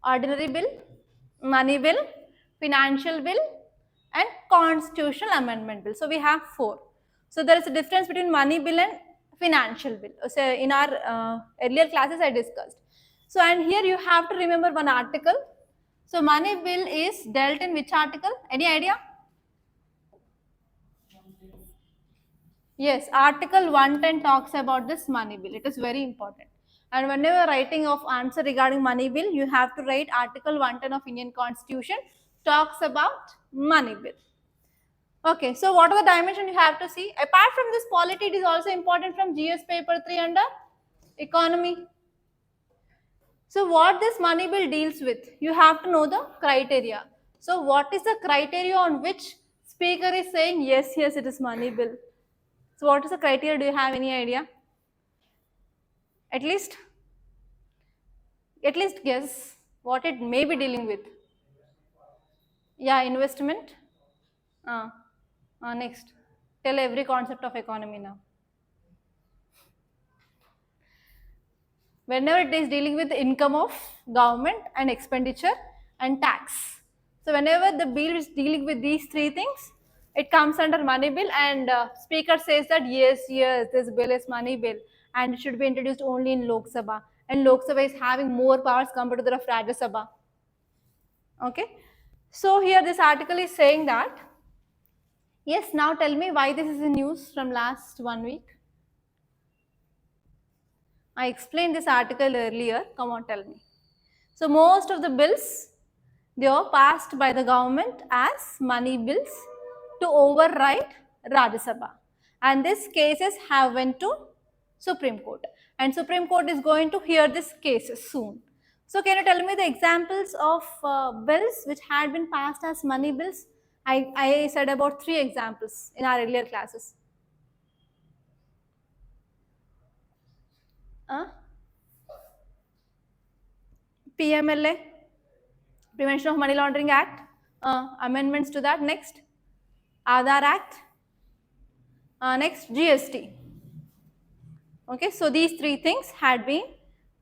Speaker 1: Ordinary bill, money bill, financial bill, and constitutional amendment bill. So we have 4. So there is a difference between money bill and financial bill. So in our earlier classes I discussed. So and here you have to remember one article. So money bill is dealt in which article? Any idea? Yes, article 110 talks about this money bill. It is very important. And whenever writing of answer regarding money bill, you have to write article 110 of Indian Constitution talks about money bill. Okay, so what are the dimensions you have to see? Apart from this polity, it is also important from GS paper 3 under economy. So what this money bill deals with, you have to know the criteria. So what is the criteria on which speaker is saying yes, it is money bill? So what is the criteria? Do you have any idea? At least guess what it may be dealing with. Yeah, investment. Next, tell every concept of economy now. Whenever it is dealing with the income of government and expenditure and tax. So whenever the bill is dealing with these 3 things, it comes under money bill, and speaker says that yes, this bill is money bill and it should be introduced only in Lok Sabha, and Lok Sabha is having more powers compared to the Rajya Sabha. Okay. So here this article is saying that, yes, now tell me why this is in news from last 1 week. I explained this article earlier. Come on, tell me. So most of the bills, they are passed by the government as money bills to override Rajya Sabha. And these cases have went to Supreme Court. And Supreme Court is going to hear these cases soon. So can you tell me the examples of bills which had been passed as money bills? I said about 3 examples in our earlier classes. PMLA, Prevention of Money Laundering Act, amendments to that. Next, Aadhaar Act. Next, GST. Okay, so these 3 things had been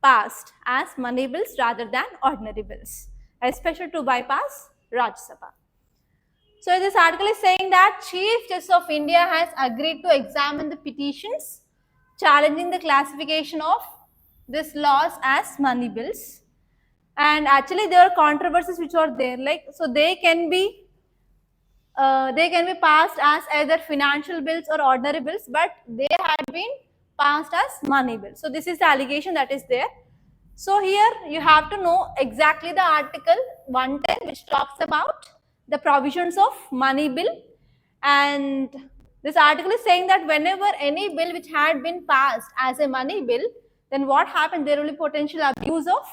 Speaker 1: passed as money bills rather than ordinary bills, especially to bypass Rajya Sabha. So this article is saying that Chief Justice of India has agreed to examine the petitions challenging the classification of these laws as money bills. And actually there are controversies which are there, like, so they can be passed as either financial bills or ordinary bills, but they had been passed as money bills. So this is the allegation that is there. So here you have to know exactly the article 110 which talks about the provisions of money bill, and this article is saying that whenever any bill which had been passed as a money bill, then what happened, there will be potential abuse of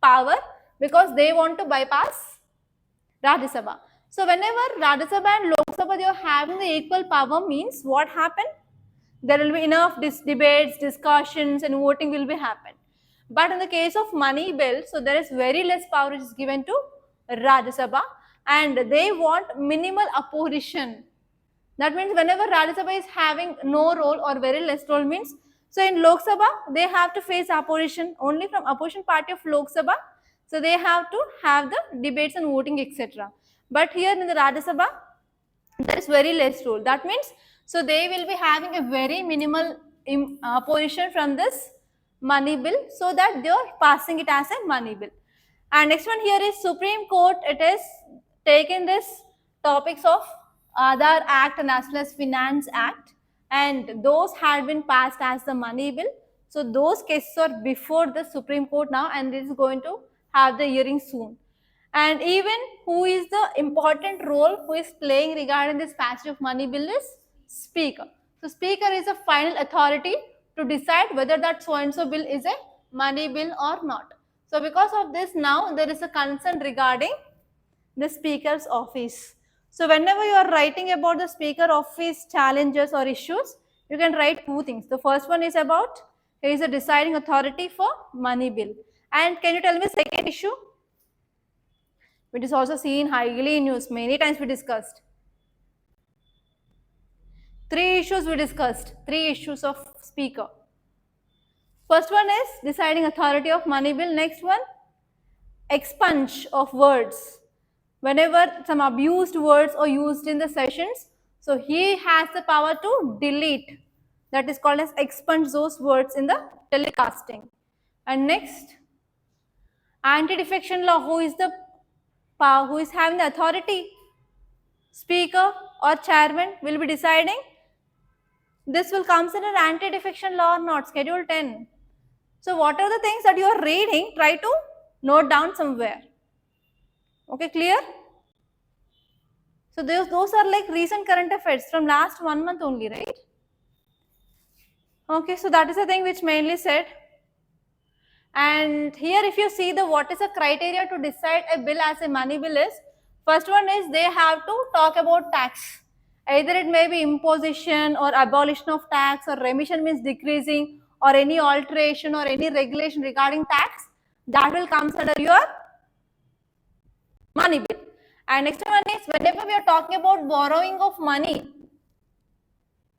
Speaker 1: power because they want to bypass Rajya Sabha. So whenever Rajya Sabha and Lok Sabha, they are having the equal power, means what happened? There will be enough debates, discussions and voting will be happen. But in the case of money bill, so there is very less power which is given to Rajya Sabha, and they want minimal opposition. That means whenever Rajya Sabha is having no role or very less role, means, so in Lok Sabha they have to face opposition only from opposition party of Lok Sabha. So they have to have the debates and voting, etc. But here in the Rajya Sabha, there is very less role. That means, so they will be having a very minimal opposition from this money bill, so that they are passing it as a money bill. And next one here is Supreme Court. It is taken this topics of Aadhaar Act and as well as Finance Act, and those had been passed as the money bill. So those cases are before the Supreme Court now, and it is going to have the hearing soon. And even who is the important role who is playing regarding this passage of money bill is Speaker. So Speaker is the final authority to decide whether that so and so bill is a money bill or not. So because of this, now there is a concern regarding the Speaker's office. So whenever you are writing about the Speaker office challenges or issues, you can write two things. The first one is about he is a deciding authority for money bill. And can you tell me second issue? Which is also seen highly in news, many times we discussed. Three issues we discussed, three issues of Speaker. First one is deciding authority of money bill. Next one, expunge of words. Whenever some abused words are used in the sessions, so he has the power to delete. That is called as expunge those words in the telecasting. And next, anti-defection law. Who is the power, who is having the authority? Speaker or chairman will be deciding. This will come under anti-defection law or not, Schedule 10. So what are the things that you are reading? Try to note down somewhere. Okay, clear? So those are like recent current affairs from last 1 month only, right? Okay, so that is the thing which mainly said. And here if you see the what is the criteria to decide a bill as a money bill is, first one is they have to talk about tax. Either it may be imposition or abolition of tax, or remission means decreasing, or any alteration or any regulation regarding tax, that will come under your money bill. And next one is whenever we are talking about borrowing of money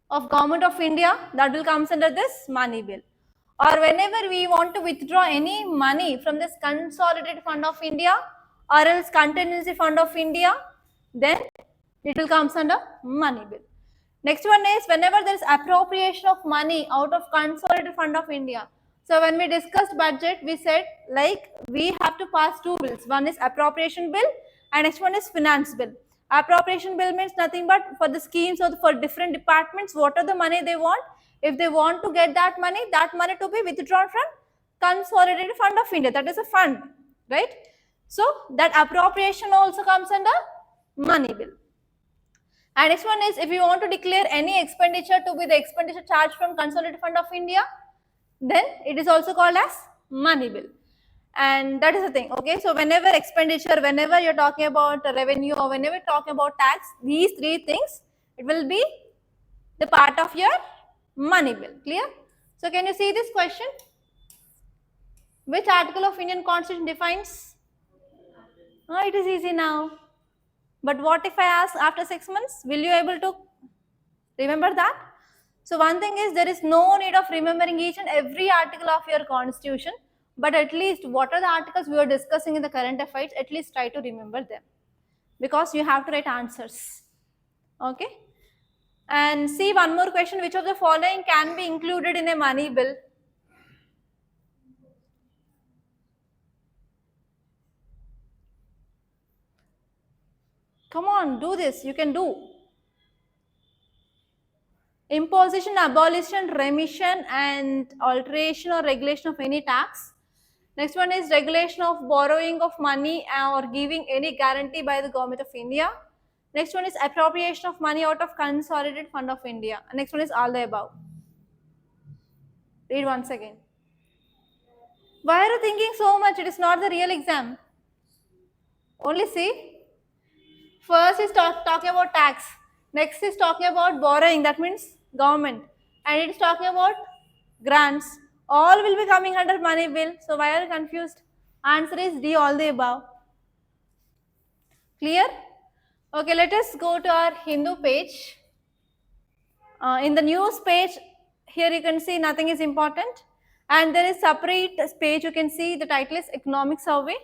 Speaker 1: of Government of India, that will come under this money bill. Or whenever we want to withdraw any money from this consolidated fund of India or else contingency fund of India, then it will come under money bill. Next one is whenever there is appropriation of money out of consolidated fund of India. So when we discussed budget, we said like we have to pass two bills. One is appropriation bill and next one is finance bill. Appropriation bill means nothing but for the schemes or for different departments, what are the money they want. If they want to get that money to be withdrawn from consolidated fund of India, that is a fund, right? So that appropriation also comes under money bill. And next one is if you want to declare any expenditure to be the expenditure charged from consolidated fund of India, then it is also called as money bill. And that is the thing, okay? So whenever expenditure, whenever you're talking about revenue or whenever you're talking about tax, these three things, it will be the part of your money bill, clear? So can you see this question? Which article of Indian Constitution defines? Oh, it is easy now. But what if I ask after 6 months? Will you able to remember that? So one thing is there is no need of remembering each and every article of your constitution, but at least what are the articles we are discussing in the current affairs, at least try to remember them because you have to write answers. Okay. And see one more question, which of the following can be included in a money bill? Come on, do this. You can do. Imposition, abolition, remission, and alteration or regulation of any tax. Next one is regulation of borrowing of money or giving any guarantee by the government of India. Next one is appropriation of money out of consolidated fund of India. Next one is all the above. Read once again. Why are you thinking so much? It is not the real exam. Only see. First is talking about tax. Next is talking about borrowing. That means government. And it is talking about grants. All will be coming under money bill. So why are you confused? Answer is D, all the above. Clear? Okay, let us go to our Hindu page. In the news page, here you can see nothing is important. And there is separate page, you can see the title is Economic Survey.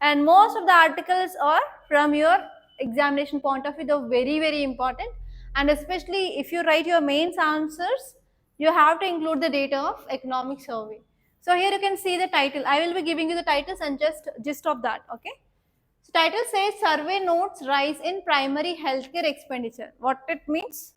Speaker 1: And most of the articles are from your examination point of view, they're very, very important. And especially if you write your mains answers, you have to include the data of Economic Survey. So here you can see the title. I will be giving you the titles and just gist of that, okay? So title says survey notes rise in primary healthcare expenditure. What it means?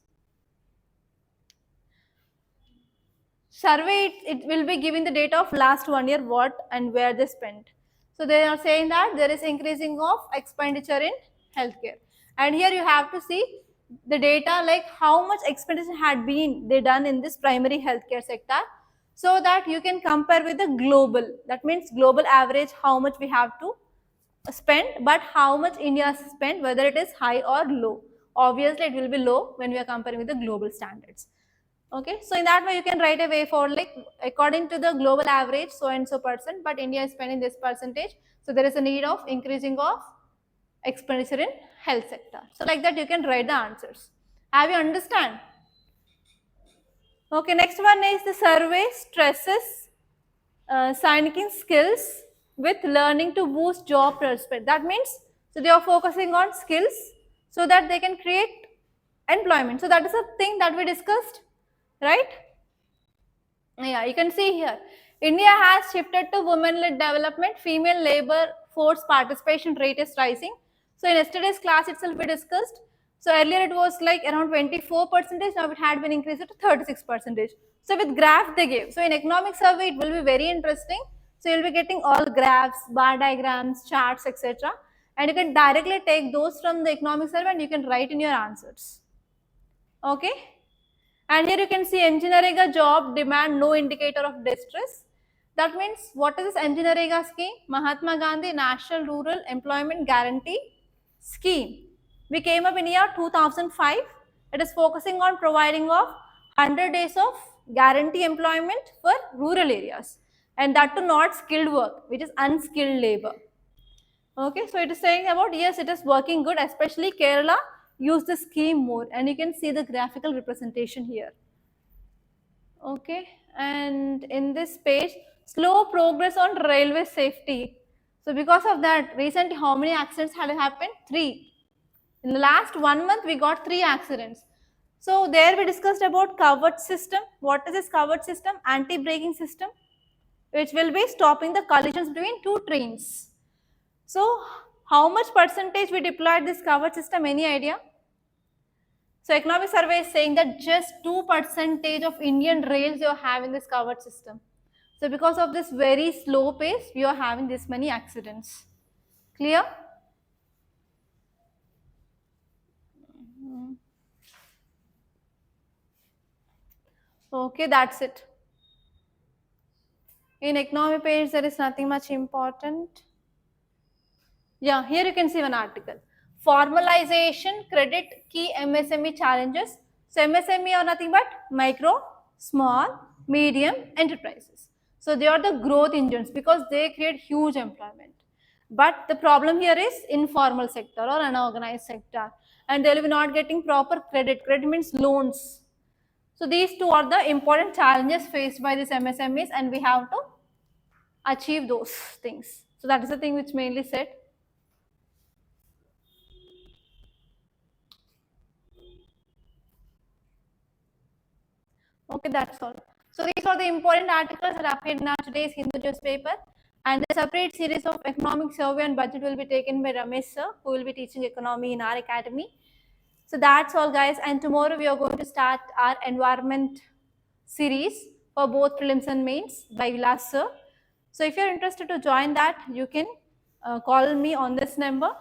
Speaker 1: Survey, it will be giving the data of last 1 year what and where they spent. So they are saying that there is increasing of expenditure in healthcare. And here you have to see the data like how much expenditure had been they done in this primary healthcare sector, so that you can compare with the global. That means global average, how much we have to spend, but how much India spent, whether it is high or low. Obviously, it will be low when we are comparing with the global standards. Okay, so in that way you can write a way forward like according to the global average so and so percent, but India is spending this percentage, so there is a need of increasing of expenditure in health sector. So like that you can write the answers. Have you understand? Okay, next one is the survey stresses signing skills with learning to boost job prospect. That means, so they are focusing on skills so that they can create employment. So that is a thing that we discussed, right? Yeah, you can see here, India has shifted to women-led development, female labor force participation rate is rising. So in yesterday's class itself we discussed, so earlier it was like around 24%, now it had been increased to 36%. So with graph they gave, so in economic survey it will be very interesting. So you'll be getting all graphs, bar diagrams, charts, etc. And you can directly take those from the economic survey and you can write in your answers. Okay. And here you can see Engineering job demand no indicator of distress. That means what is this Engineering scheme? Mahatma Gandhi National Rural Employment Guarantee Scheme. We came up in year 2005. It is focusing on providing of 100 days of guarantee employment for rural areas, and that to not skilled work, which is unskilled labor. Okay, so it is saying about, yes, it is working good, especially Kerala use the scheme more, and you can see the graphical representation here. Okay, and in this page, slow progress on railway safety. So because of that, recently how many accidents had happened? 3. In the last 1 month, we got 3 accidents. So there we discussed about covered system. What is this covered system? Anti-braking system, which will be stopping the collisions between 2 trains. So how much percentage we deployed this covered system? Any idea? So economic survey is saying that just 2% of Indian rails you are having this covered system. So because of this very slow pace, we are having this many accidents. Clear? Okay, that's it. In economic page, there is nothing much important. Yeah, here you can see one article. Formalization credit key MSME challenges. So MSME are nothing but micro, small, medium enterprises. So they are the growth engines because they create huge employment. But the problem here is informal sector or unorganized sector, and they will be not getting proper credit. Credit means loans. So these two are the important challenges faced by these MSMEs, and we have to achieve those things. So that is the thing which mainly said. Okay, that's all. So these are the important articles that appeared in our today's Hindu newspaper. And the separate series of economic survey and budget will be taken by Ramesh sir, who will be teaching economy in our academy. So that's all, guys. And tomorrow we are going to start our environment series for both prelims and mains by Vilas sir. So if you're interested to join that, you can call me on this number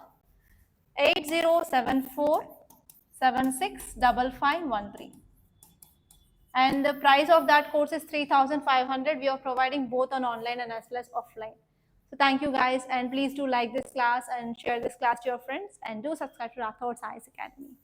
Speaker 1: 8074765513. And the price of that course is 3,500. We are providing both on online and as well as offline. So thank you, guys, and please do like this class and share this class to your friends, and do subscribe to Rathods Science Academy.